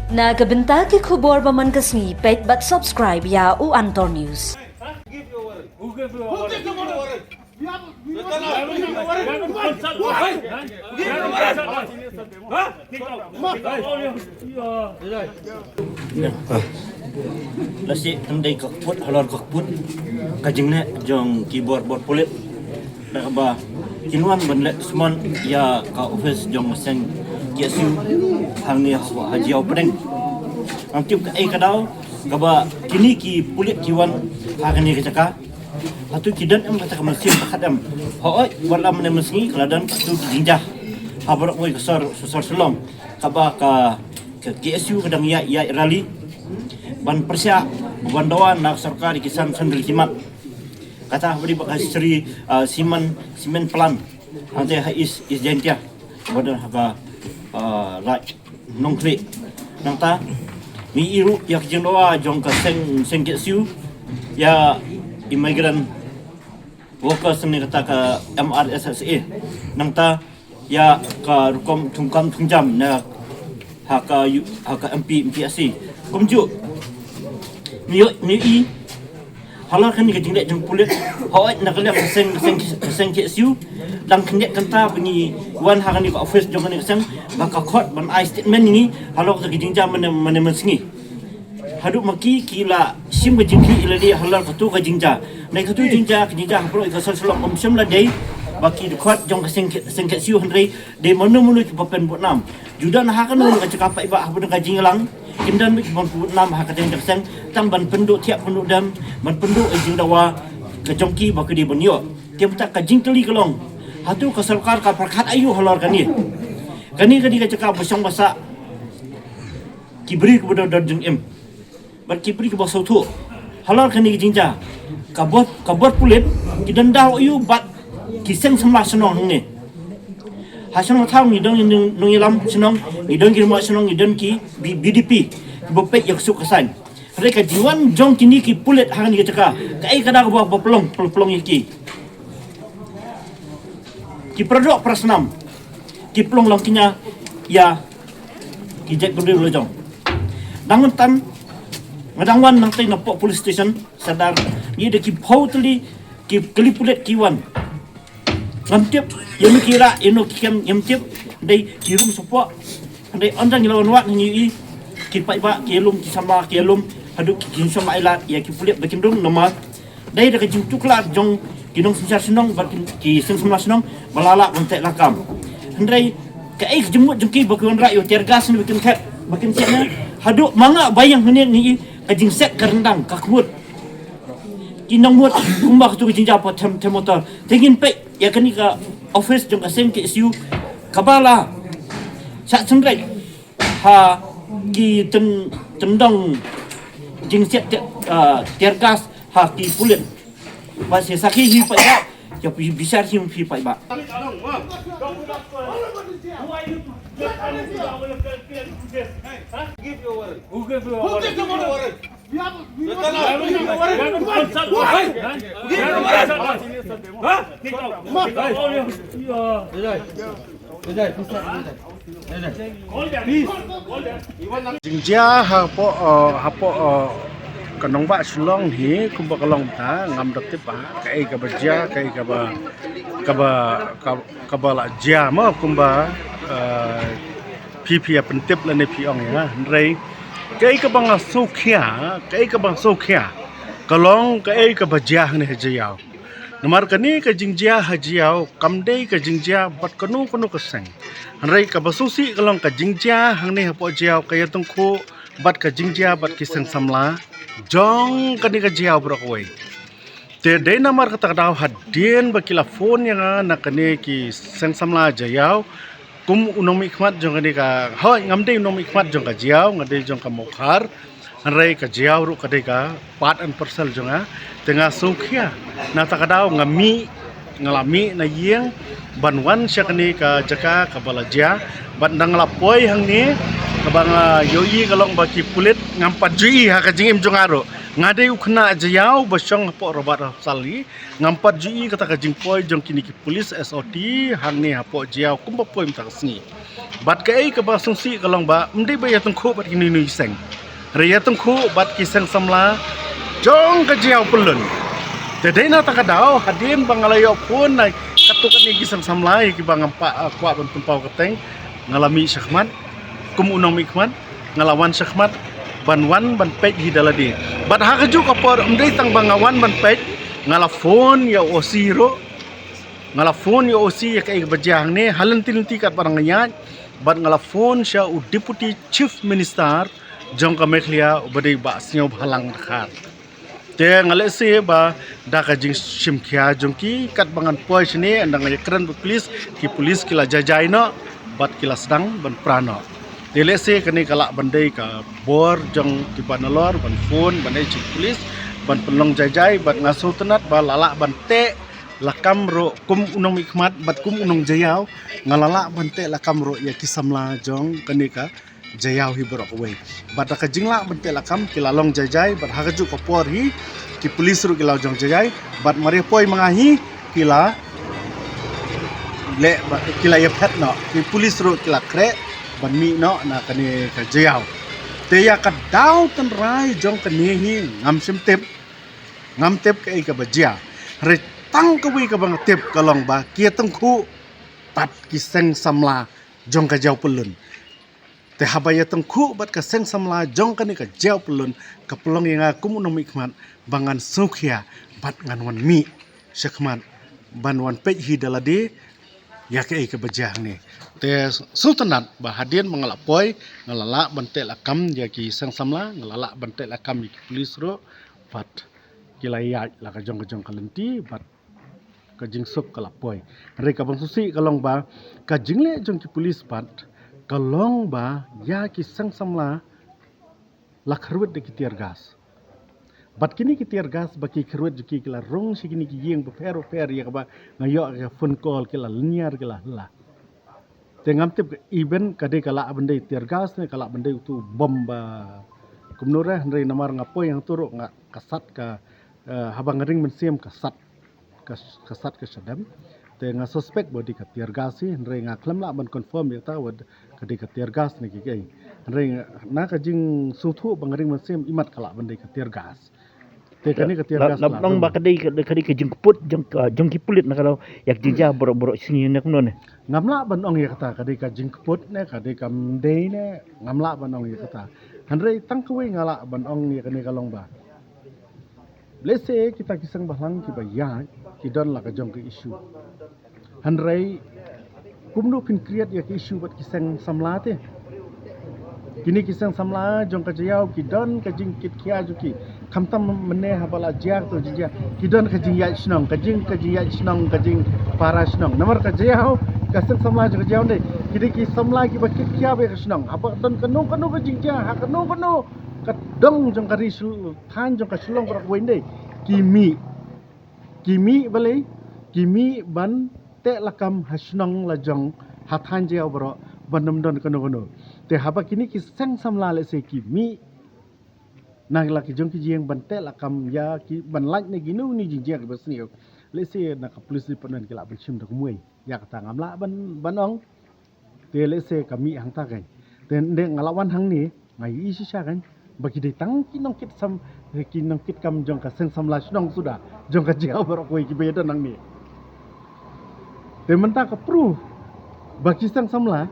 Nagabenta ki khubor baman kasni pet but subscribe ya u Antor News. Who gave you a warrant? Lasi tendai kakput halal kakput kajingnya jong keyboard board polit dak ba kinuan banlet semon ya ka office jong sen kiasu hang ni haji au pedeng antip ka kadau kaba kini ki polit kiwan hagani ka caka atu kidan em kata mesin khadam hoi wala men mesin keladan tu jinjah habar oi kesar susar selom kaba ka kiasu kadang ya rally ban persya bandawan nak sarkar kisan sandil himat kata beri bakas seri simen plan ante is jentia bodan haka right nongkli nangta mi iru yak jengdoa jong ka seng getsu ya immigrant workers ni kata ka MRSSA nangta ya ka rukom tungkam tungjam na haka MPSC kumju mi halar kan ni jingdek jeng pulit hoi nak lihat seng KSU dan kena kenta bunyi wan hakan ni office jong ni seng baka court ban I statement ni halar ke jingja mana mensengi haduk maki kila sim jingki ila dia halar katu ke jingja nai katu jingja hapro ke salom omsem la dei baki di court jong seng KSU hendrei de monu papen botnam judan hakan nu ka cakap iba habun ka jinglang kindan bik bon put nam hak kadang jaksang tang ban penduk tiap penduk dam ban penduk jing dawa ke jongki bak di bonyo tiap tak ka jing teli kelong hatu ka sarkar ka perkat ayu halor kani kadi ka cakap besong basa kibri ke bodo jeng em ban kibri ke basa tu halor kani jingja kabot pulit kidan daw ayu bat kiseng semlah senong ni hasilnya tahu ni dong ilam senong ni dong kirma senong ni dong ki BDP bopet yang sukasan mereka jiwan jong kini ki pulit hang ni caka kai kada ko pelong iki ki produk prasnam ki pelong langkinya ya ki jet gede lo jong dangun tan ngadangwan nang tai napok police station sadar ni de ki pautli ki kali pulit kiwan ngamtip yang kira ino kiam ngamtip dai kirum sopo dai andang lawan wat ni ki pai ba kelum ki sama kelum haduk ki sama ilat ya ki pulit bakin dong nomor dai da kajing tukla jong kinong sensar senong bakin ki sensar senong balala ontek lakam hendrai ka ai jemut jengki bakun rayo tergas ni bakin kat bakin sana haduk manga bayang ni kajing set kerendang kakmut kinong mut kumbak tu kajing apa tem motor tengin pe ya kani ka office jong asem KSU kabala sak sengrai ha ki tendang jing set tergas ha ki pulit ba se sakhi hi pa ya bisar hi pa ba Who gave you a warrant? Jingja hapo kanong ba sulong hi kumba kalong ta ngam dakti pa kai ka baja kai ka ba la ja ma kumba PP pentip la ne piong ya rei kai ka bang sokhia kalong kai ka baja ne hajiyao nomor kani ka jingja hajiyao kamdei ka jingja bat kanu kasang rei ka basusi kalong ka jingja hang ne hapo jiao kaya tungku bat ka jingja bat kisang samla jong kani ka jiao brokoi te dei namar kata daw hadien bakila phone yang na kani ki sang samla jayao kum unong mikmat jong kani ka hoi ngamdei unong mikmat jong ka jiao ngadei jong ka mokhar rei ka jiao ru kadei ka part and parcel jong tengah sukhia na takadaw ngami ngalami na yeng banwan siya kani ka jaka ka balajia ban nanglapoi hang ni kabang yoi kalong baki pulit ngampat jui ha ka jingim jongaro ngade ukna jayau basyong po robat sali ngampat jui kata ka jingpoi jong kini ki pulis SOT hang ni hapo jayau kumpapoi mta sni bat kai ka ba sungsi kalong ba mdei ba ya tungku bat kini nu iseng raya tungku bat kiseng samla jong ka jiao pelun tedai na takadao hadin bangalayo pun na katukan ni kiseng samla ki bang ampa kwa ban tumpau keteng ngalami syakmat kum unong mikmat ngalawan syakmat banwan ban pej hidaladi bat hakaju kapor mdei tang bangawan ban pej ngala phone ya osiro ngala phone ya osi ya kai bajang ne halanti kat barang nganya bat ngala phone sya u deputy chief minister jong ka mekhlia ubadai ba snyo halang khar te ngale se ba da ka jing simkhia jong ki kat bangan poi sini andang ya keren pulis ki pulis kila jajai no bat kila sedang ban prano te le se kani kala bandai ka bor jong ki banalor ban phone bandai chief pulis ban penlong jajai bat ngasul tenat ba lala ban te lakam ro kum unong mikmat bat kum unong jayau ngalala bante lakam ro ya kisamla jong kanika jayau hi borok we bat ka jingla bante lakam kilalong jajai bat hakaju ko porhi ki pulis ro kilau jong jajai bat mari poi mangahi kila le kila ya pet no ki pulis ro kila kre ban mi no na kani ka jayau te ya ka dau tan rai jong kani hi ngam tep ka ka bajia re tang kawi ka bang tip kalong ba kia tengku pat kiseng samla jong ka jau pelun te habaya tengku bat ka seng samla jong ka ni ka jau pelun ka pelong yang aku munong mikmat bangan sukhia bat ngan wan mi syakmat ban wan pej hidalade ya ke ka bajah ni te sultanat ba hadien mengalak poi ngalala bante lakam ya ki seng samla ngalala bante lakam ki pulis ro bat kilayat la ka jong kalenti bat kajing sup kalapoi reka bang susi kalong ba kajing le jong ki pulis pat kalong ba ya ki sang samla la kharwet de ki tiar gas bat kini ki tiar gas ba ki kharwet ki kila rong si kini ki yeng per ya ba ngayo ka phone call kila linear kila la tengam tip event kade kala bende tiar gas ne kala bende tu bom ba kumnore ndai namar ngapo yang turu nga kasat ka habang ring mensiam kasat kasat ke sedam te nga suspek bodi ka tiar gas si ndre nga klam la ban confirm ya ta wad kadi ka tiar gas ni ki gai ndre na ka jing suthu bangring masim imat kala bande ka tiar gas te kani ka tiar gas la nong ba kadi ka jing put jong ki pulit na kalau yak jinja borok sini ne kuno ne ngamla ban ong ya kata kadi ka jing put ne kadi ka mdei ne ngamla ban ong ya kata ndre tang kuwi ngala ban ong ya kani kalong ba lese kita kisang bahlang ki bayar ki don la ka jong ke issue handrai kumno pin create ya ke issue bat kisang samla te kini kisang samla jong ka jayau ki don ka jing kit kia juki khamtam mene habala jiak to jia ki don ka jing ya snong ka jing ya snong ka jing para snong namar ka jayau kasang samla jong jayau ne kini ki samla ki ba kit kia be ka snong apa don kanu ka jing ja ha kanu kadong jong kari than jong ka sulong rak wende kimi ban te lakam hasnong la jong hathan je obro banam don kono te haba kini ki sang samla le se kimi nang la ki jong ki jeng ban te lakam ya ki ban laj ne ginu ni jing jeng basni le se na ka police department ki la ban chim dak muai ya ka tang amla banong te le se kami hang ta kai te ndeng ngalawan hang ni ngai isi sha kan bagi datang kinong kit kam jong ka seng samla snong sudah jong ka jauh berok koi ki beda nang ni te menta ka proof bagi seng samla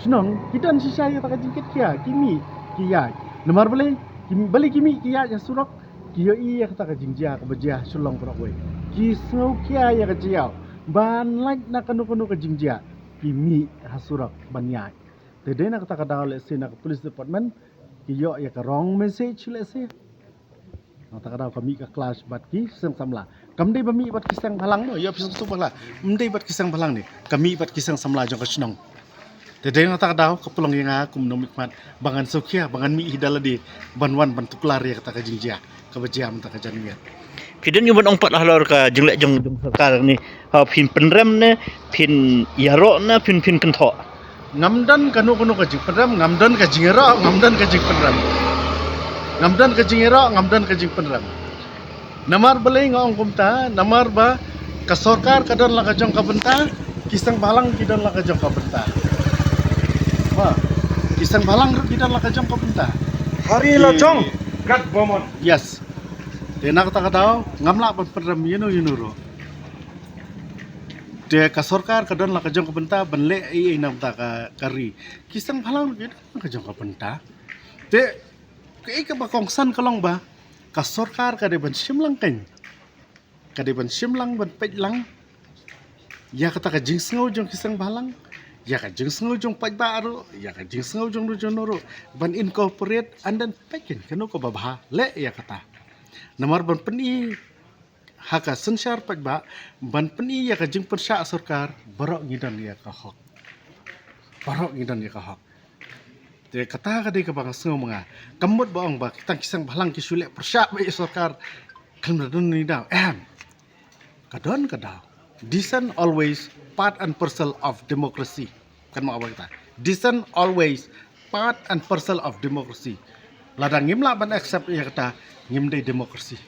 snong kidan sisa ya tak jingkit kia kimi kia nomor beli kimi kia ya surok kiyo iya kata ka jingja ka bajah sulong berok koi ki snow kia ya ka jauh ban like na kanu ka jingja kimi hasurok banyak te dena kata ka dawle sina ka police department kiyo ya ka wrong message le se ta kada kami ka class bat ki seng samla kamdei bami bat kisang halang no ya pisu tu bala mdei bat kisang halang ni kami bat kisang samla jong ka snong te dei ta kada ka pulong yang kum no mikmat bangan sokia bangan mi hidaladi banwan ban tuklar ya kata ka jingjia ka bajam ta ka janmia Pidin yung ong pat halor ka jinglek jong sarkar ni pin penrem ne pin yaro na pin kentho ngamdan kanu ka jing penram ngamdan ka jingero ngamdan ka jing penram ngamdan ka jingero ngamdan ka jing penram namar balai ngong kumta namar ba ka sarkar kadon la ka jong ka benta kisang balang kidon la ka jong ka benta kisang balang kita lah kajang ko punta. Hari la chong. Gat bomon. Yes. Te nak ta kataw ngamla ban peram yunu ro. Te ka sarkar kadon la kajang ko punta banle ai nam ta ka kari. Kisang balang kita kajang ko punta. Te kai ka ba kongsan kalong ba ka sarkar ka de ban simlang kan. Ka de ban simlang ban pej lang. Ya kata ka jing sngau jong kisang balang. Ya ka jing sngau jong paj baru, ya ka jing sngau jong rujonoro ban incorporate and then pekin kanu ko babha le ya kata. Namar ban peni haka sensyar paj ba ban peni ya ka jing persya sarkar barok ngidan ya ka hok. Barok ngidan ya ka hok. Te kata ka de ka bang sngau mga kamut baong ba kitang kisang balang kisule persya ba sarkar kan radun ni daw kadon kadaw. Dissent always part and parcel of democracy. Kan mau apa kita? Dissent always part and parcel of democracy. Ladang ngimla ban accept ya kata ngimdai demokrasi.